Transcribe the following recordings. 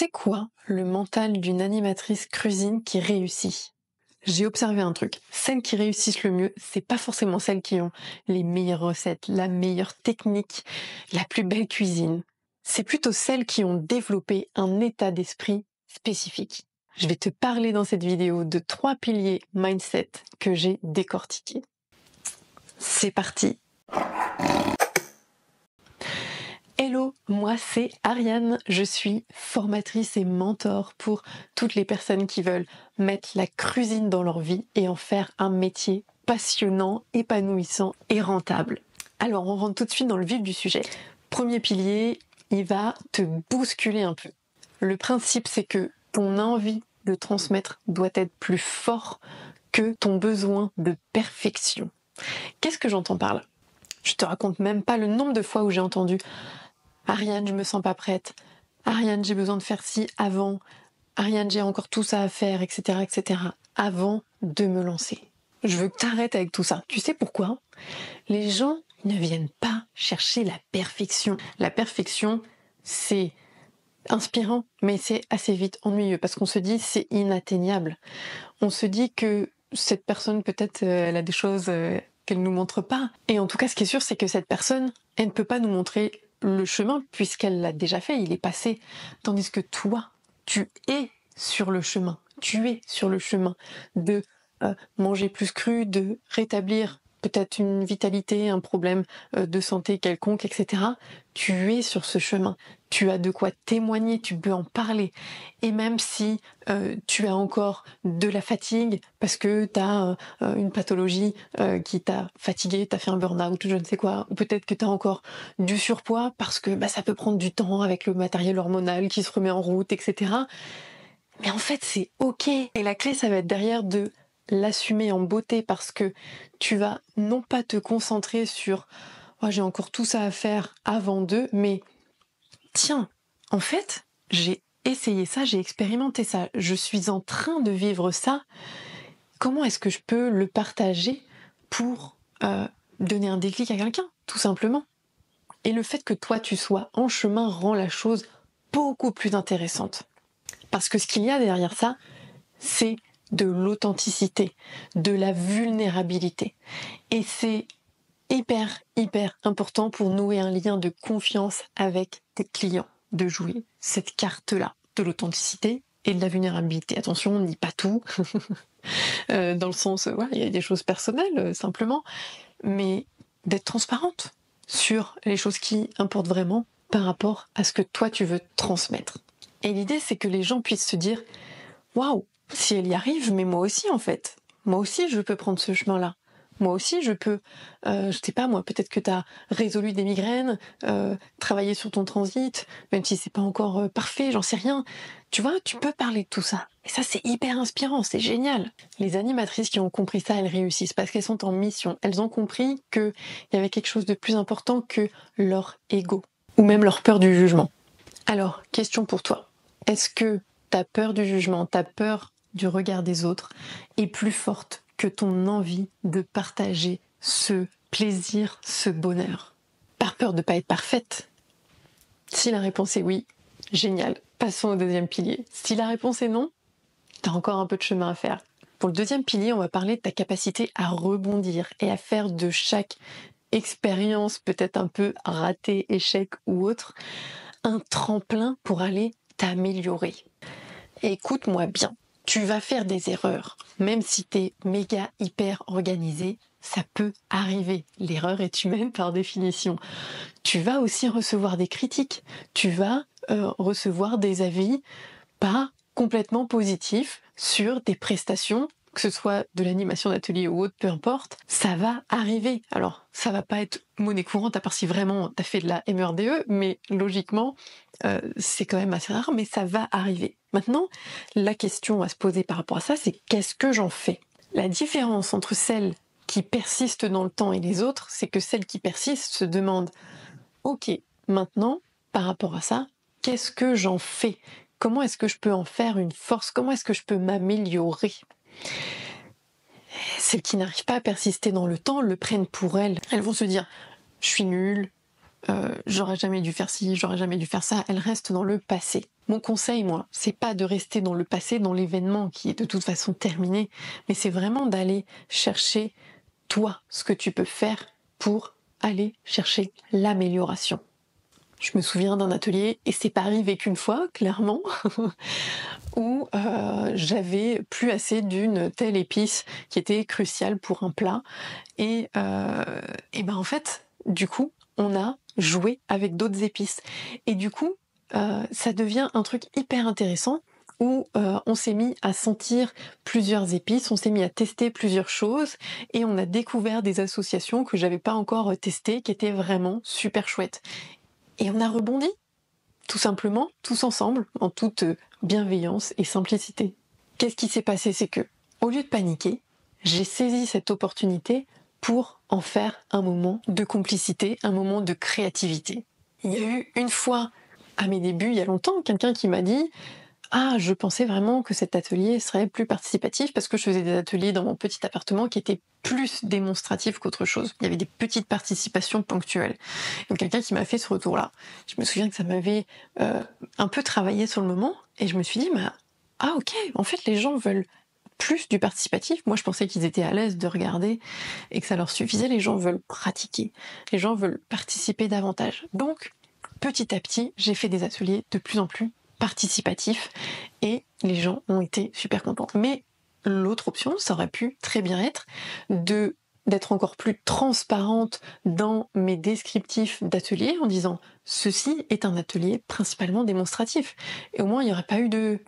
C'est quoi le mental d'une animatrice cuisine qui réussit? J'ai observé un truc. Celles qui réussissent le mieux, c'est pas forcément celles qui ont les meilleures recettes, la meilleure technique, la plus belle cuisine. C'est plutôt celles qui ont développé un état d'esprit spécifique. Je vais te parler dans cette vidéo de 3 piliers mindset que j'ai décortiqués. C'est parti! Hello, moi c'est Ariane, je suis formatrice et mentor pour toutes les personnes qui veulent mettre la cuisine dans leur vie et en faire un métier passionnant, épanouissant et rentable. Alors on rentre tout de suite dans le vif du sujet. Premier pilier, il va te bousculer un peu. Le principe c'est que ton envie de transmettre doit être plus fort que ton besoin de perfection. Qu'est-ce que j'entends par là? Je te raconte même pas le nombre de fois où j'ai entendu Ariane, je me sens pas prête. Ariane, j'ai besoin de faire ci avant. Ariane, j'ai encore tout ça à faire, etc., etc. Avant de me lancer. Je veux que t'arrêtes avec tout ça. Tu sais pourquoi? Les gens ne viennent pas chercher la perfection. La perfection, c'est inspirant, mais c'est assez vite ennuyeux parce qu'on se dit c'est inatteignable. On se dit que cette personne, peut-être, elle a des choses qu'elle nous montre pas. Et en tout cas, ce qui est sûr, c'est que cette personne, elle ne peut pas nous montrer le chemin puisqu'elle l'a déjà fait, il est passé. Tandis que toi, tu es sur le chemin. Tu es sur le chemin de manger plus cru, de rétablir peut-être une vitalité, un problème de santé quelconque, etc. Tu es sur ce chemin. Tu as de quoi témoigner, tu peux en parler. Et même si tu as encore de la fatigue parce que tu as une pathologie qui t'a fatigué, t'as fait un burn-out ou je ne sais quoi, ou peut-être que tu as encore du surpoids parce que ça peut prendre du temps avec le matériel hormonal qui se remet en route, etc. Mais en fait, c'est ok. Et la clé, ça va être derrière de l'assumer en beauté parce que tu vas non pas te concentrer sur oh, j'ai encore tout ça à faire avant d'eux, mais tiens, en fait, j'ai essayé ça, j'ai expérimenté ça, je suis en train de vivre ça. Comment est-ce que je peux le partager pour donner un déclic à quelqu'un, tout simplement? Et le fait que toi, tu sois en chemin rend la chose beaucoup plus intéressante. Parce que ce qu'il y a derrière ça, c'est de l'authenticité, de la vulnérabilité. Et c'est hyper important pour nouer un lien de confiance avec tes clients, de jouer cette carte-là, de l'authenticité et de la vulnérabilité. Attention, on ne dit pas tout, dans le sens, il y a des choses personnelles, simplement, mais d'être transparente sur les choses qui importent vraiment par rapport à ce que toi tu veux transmettre. Et l'idée, c'est que les gens puissent se dire « Waouh, si elle y arrive, mais moi aussi en fait. Moi aussi je peux prendre ce chemin-là. Moi aussi je peux, je sais pas moi, peut-être que tu as résolu des migraines, travaillé sur ton transit, même si c'est pas encore parfait, j'en sais rien. Tu vois, tu peux parler de tout ça. Et ça c'est hyper inspirant, c'est génial. Les animatrices qui ont compris ça, elles réussissent parce qu'elles sont en mission. Elles ont compris qu'il y avait quelque chose de plus important que leur ego ou même leur peur du jugement. Alors, question pour toi. Est-ce que ta peur du jugement, ta peur du regard des autres est plus forte que ton envie de partager ce plaisir, ce bonheur? Par peur de ne pas être parfaite? Si la réponse est oui, génial. Passons au deuxième pilier. Si la réponse est non, t'as encore un peu de chemin à faire. Pour le deuxième pilier, on va parler de ta capacité à rebondir et à faire de chaque expérience, peut-être un peu ratée, échec ou autre, un tremplin pour aller t'améliorer. Écoute-moi bien, tu vas faire des erreurs, même si t'es méga hyper organisé, ça peut arriver. L'erreur est humaine par définition. Tu vas aussi recevoir des critiques, tu vas recevoir des avis pas complètement positifs sur tes prestations, que ce soit de l'animation d'atelier ou autre, peu importe, ça va arriver. Alors, ça va pas être monnaie courante, à part si vraiment t'as fait de la MRDE, mais logiquement, c'est quand même assez rare, mais ça va arriver. Maintenant, la question à se poser par rapport à ça, c'est qu'est-ce que j'en fais? La différence entre celles qui persistent dans le temps et les autres, c'est que celles qui persistent se demandent « Ok, maintenant, par rapport à ça, qu'est-ce que j'en fais? Comment est-ce que je peux en faire une force? Comment est-ce que je peux m'améliorer ?» Celles qui n'arrivent pas à persister dans le temps le prennent pour elles. Elles vont se dire « je suis nulle, j'aurais jamais dû faire ci, j'aurais jamais dû faire ça », elles restent dans le passé. Mon conseil, moi, c'est pas de rester dans le passé, dans l'événement qui est de toute façon terminé, mais c'est vraiment d'aller chercher, toi, ce que tu peux faire pour aller chercher l'amélioration. Je me souviens d'un atelier, et c'est pas arrivé qu'une fois, clairement, où j'avais plus assez d'une telle épice qui était cruciale pour un plat. Et ben en fait, du coup, on a joué avec d'autres épices. Et du coup, ça devient un truc hyper intéressant où on s'est mis à sentir plusieurs épices, on s'est mis à tester plusieurs choses et on a découvert des associations que j'avais pas encore testées qui étaient vraiment super chouettes. Et on a rebondi, tout simplement, tous ensemble, en toute bienveillance et simplicité. Qu'est-ce qui s'est passé? C'est que, au lieu de paniquer, j'ai saisi cette opportunité pour en faire un moment de complicité, un moment de créativité. Il y a eu une fois, à mes débuts, il y a longtemps, quelqu'un qui m'a dit « Ah, je pensais vraiment que cet atelier serait plus participatif parce que je faisais des ateliers dans mon petit appartement qui étaient plus démonstratifs qu'autre chose. Il y avait des petites participations ponctuelles. » Donc quelqu'un qui m'a fait ce retour-là. Je me souviens que ça m'avait un peu travaillé sur le moment et je me suis dit « Ah ok, en fait les gens veulent plus du participatif. » Moi je pensais qu'ils étaient à l'aise de regarder et que ça leur suffisait. Les gens veulent pratiquer. Les gens veulent participer davantage. Donc petit à petit, j'ai fait des ateliers de plus en plus participatifs et les gens ont été super contents. Mais l'autre option, ça aurait pu très bien être d'être encore plus transparente dans mes descriptifs d'atelier en disant ceci est un atelier principalement démonstratif. Et au moins il n'y aurait pas eu de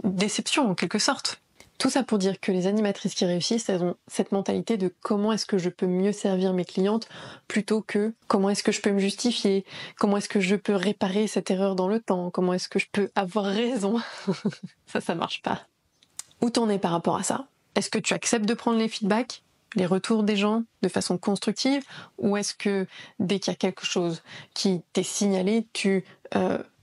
déception en quelque sorte. Tout ça pour dire que les animatrices qui réussissent, elles ont cette mentalité de comment est-ce que je peux mieux servir mes clientes plutôt que comment est-ce que je peux me justifier, comment est-ce que je peux réparer cette erreur dans le temps, comment est-ce que je peux avoir raison. Ça marche pas. Où t'en es par rapport à ça? Est-ce que tu acceptes de prendre les feedbacks, les retours des gens de façon constructive, ou est-ce que dès qu'il y a quelque chose qui t'est signalé, tu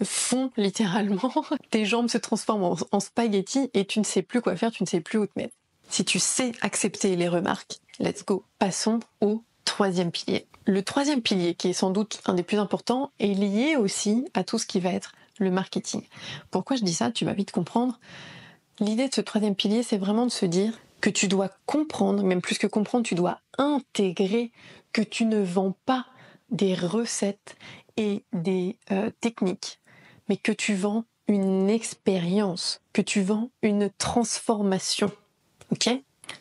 fonds littéralement, tes jambes se transforment en spaghettis et tu ne sais plus quoi faire, tu ne sais plus où te mettre? Si tu sais accepter les remarques, let's go. Passons au troisième pilier. Le troisième pilier, qui est sans doute un des plus importants, est lié aussi à tout ce qui va être le marketing. Pourquoi je dis ça? Tu vas vite comprendre. L'idée de ce troisième pilier, c'est vraiment de se dire que tu dois comprendre, même plus que comprendre, tu dois intégrer que tu ne vends pas des recettes et des techniques, mais que tu vends une expérience, que tu vends une transformation. Ok ?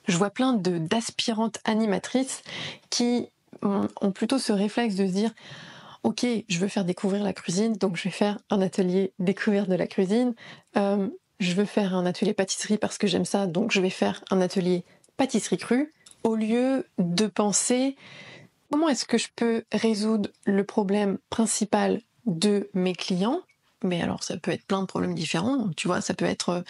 Je vois plein d'aspirantes animatrices qui ont plutôt ce réflexe de se dire « Ok, je veux faire découvrir la cuisine, donc je vais faire un atelier découverte de la cuisine. Je veux faire un atelier pâtisserie parce que j'aime ça, donc je vais faire un atelier pâtisserie crue. » Au lieu de penser comment est-ce que je peux résoudre le problème principal de mes clients. Mais alors ça peut être plein de problèmes différents, tu vois, ça peut être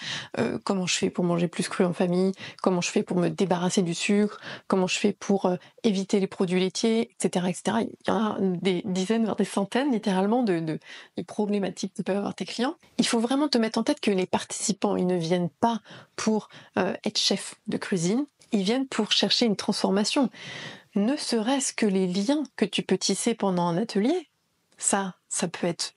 comment je fais pour manger plus cru en famille, comment je fais pour me débarrasser du sucre, comment je fais pour éviter les produits laitiers, etc., etc. Il y en a des dizaines, voire des centaines littéralement de problématiques que peuvent avoir tes clients. Il faut vraiment te mettre en tête que les participants, ils ne viennent pas pour être chef de cuisine, ils viennent pour chercher une transformation. Ne serait-ce que les liens que tu peux tisser pendant un atelier, ça peut être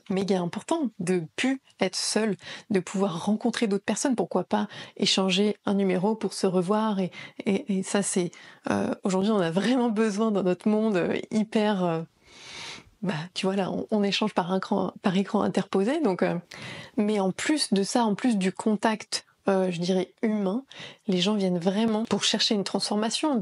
méga important de plus être seul, de pouvoir rencontrer d'autres personnes, pourquoi pas échanger un numéro pour se revoir et ça c'est aujourd'hui on a vraiment besoin dans notre monde hyper tu vois là on échange par écran interposé donc mais en plus de ça, en plus du contact je dirais humain, les gens viennent vraiment pour chercher une transformation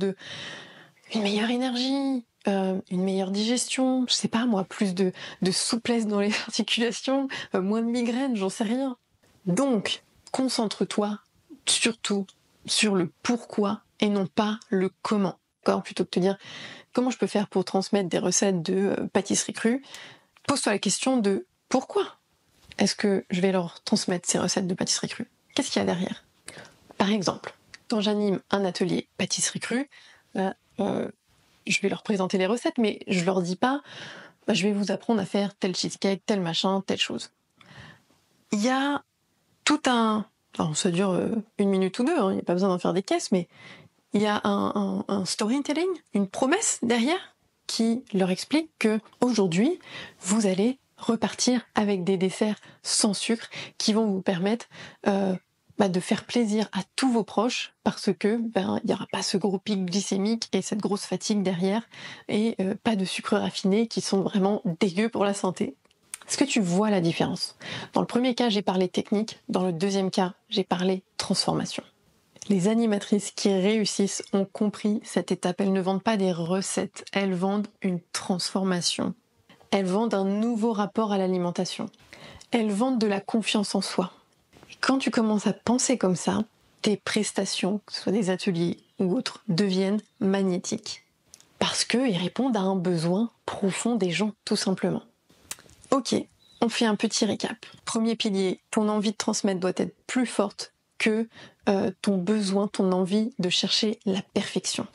une meilleure énergie, une meilleure digestion, je sais pas moi, plus de souplesse dans les articulations, moins de migraines, j'en sais rien. Donc, concentre-toi surtout sur le pourquoi et non pas le comment. D'accord ? Plutôt que de te dire comment je peux faire pour transmettre des recettes de pâtisserie crue, pose-toi la question de pourquoi est-ce que je vais leur transmettre ces recettes de pâtisserie crue ? Qu'est-ce qu'il y a derrière ? Par exemple, quand j'anime un atelier pâtisserie crue, je vais leur présenter les recettes, mais je leur dis pas je vais vous apprendre à faire tel cheesecake, tel machin, telle chose. Il y a tout alors ça dure 1 minute ou 2, il n'y a pas besoin d'en faire des caisses, mais il y a un storytelling, une promesse derrière qui leur explique que aujourd'hui, vous allez repartir avec des desserts sans sucre qui vont vous permettre de faire plaisir à tous vos proches parce que il n'y aura pas ce gros pic glycémique et cette grosse fatigue derrière et pas de sucres raffinés qui sont vraiment dégueux pour la santé. Est-ce que tu vois la différence? Dans le premier cas, j'ai parlé technique. Dans le deuxième cas, j'ai parlé transformation. Les animatrices qui réussissent ont compris cette étape. Elles ne vendent pas des recettes, elles vendent une transformation. Elles vendent un nouveau rapport à l'alimentation. Elles vendent de la confiance en soi. Et quand tu commences à penser comme ça, tes prestations, que ce soit des ateliers ou autres, deviennent magnétiques. Parce qu'ils répondent à un besoin profond des gens, tout simplement. Ok, on fait un petit récap. Premier pilier, ton envie de transmettre doit être plus forte que ton besoin, ton envie de chercher la perfection.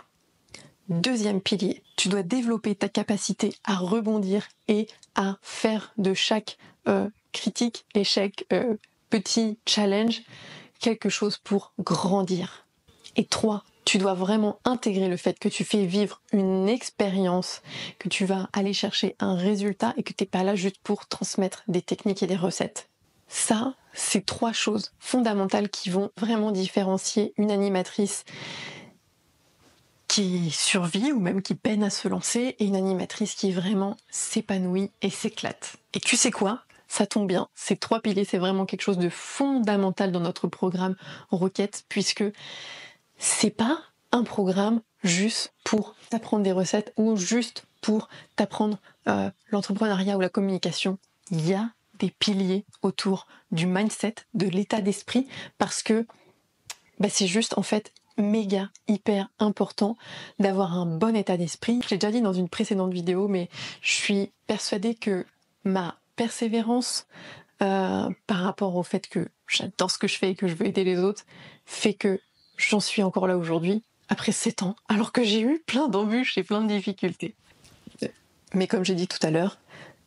Deuxième pilier, tu dois développer ta capacité à rebondir et à faire de chaque critique, échec, petit challenge, quelque chose pour grandir. Et 3, tu dois vraiment intégrer le fait que tu fais vivre une expérience, que tu vas aller chercher un résultat et que tu n'es pas là juste pour transmettre des techniques et des recettes. Ça, c'est 3 choses fondamentales qui vont vraiment différencier une animatrice qui survit ou même qui peine à se lancer et une animatrice qui vraiment s'épanouit et s'éclate. Et tu sais quoi ? Ça tombe bien, ces 3 piliers, c'est vraiment quelque chose de fondamental dans notre programme Rocket, puisque c'est pas un programme juste pour t'apprendre des recettes ou juste pour t'apprendre l'entrepreneuriat ou la communication. Il y a des piliers autour du mindset, de l'état d'esprit, parce que c'est juste en fait méga, hyper important d'avoir un bon état d'esprit. Je l'ai déjà dit dans une précédente vidéo, mais je suis persuadée que ma persévérance par rapport au fait que j'adore ce que je fais et que je veux aider les autres fait que j'en suis encore là aujourd'hui, après 7 ans, alors que j'ai eu plein d'embûches et plein de difficultés. Mais comme j'ai dit tout à l'heure,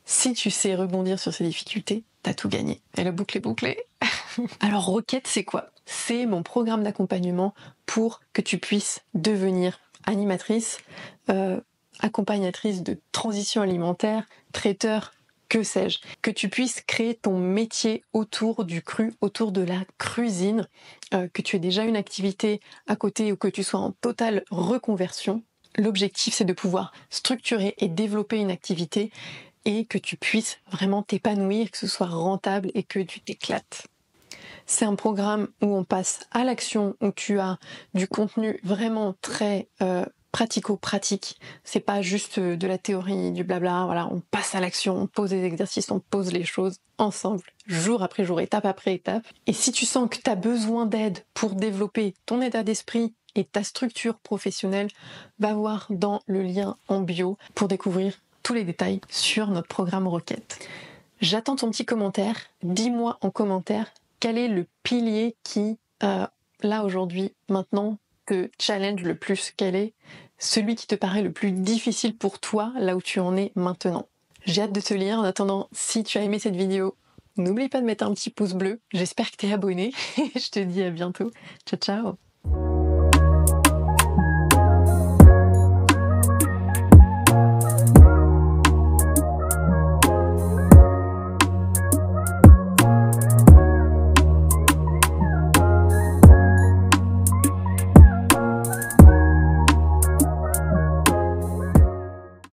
si tu sais rebondir sur ces difficultés, t'as tout gagné. Et la boucle est bouclée. Alors Rocket, c'est quoi? C'est mon programme d'accompagnement pour que tu puisses devenir animatrice, accompagnatrice de transition alimentaire, traiteur, que sais-je, que tu puisses créer ton métier autour du cru, autour de la cuisine, que tu aies déjà une activité à côté ou que tu sois en totale reconversion. L'objectif, c'est de pouvoir structurer et développer une activité et que tu puisses vraiment t'épanouir, que ce soit rentable et que tu t'éclates. C'est un programme où on passe à l'action, où tu as du contenu vraiment très pratico-pratique. C'est pas juste de la théorie, du blabla, voilà, on passe à l'action, on pose des exercices, on pose les choses ensemble, jour après jour, étape après étape. Et si tu sens que tu as besoin d'aide pour développer ton état d'esprit et ta structure professionnelle, va voir dans le lien en bio pour découvrir tous les détails sur notre programme Rocket. J'attends ton petit commentaire, dis-moi en commentaire quel est le pilier qui, là aujourd'hui, maintenant, te challenge le plus, quel est celui qui te paraît le plus difficile pour toi, là où tu en es maintenant. J'ai hâte de te lire. En attendant, si tu as aimé cette vidéo, n'oublie pas de mettre un petit pouce bleu. J'espère que tu es abonné. Je te dis à bientôt. Ciao, ciao.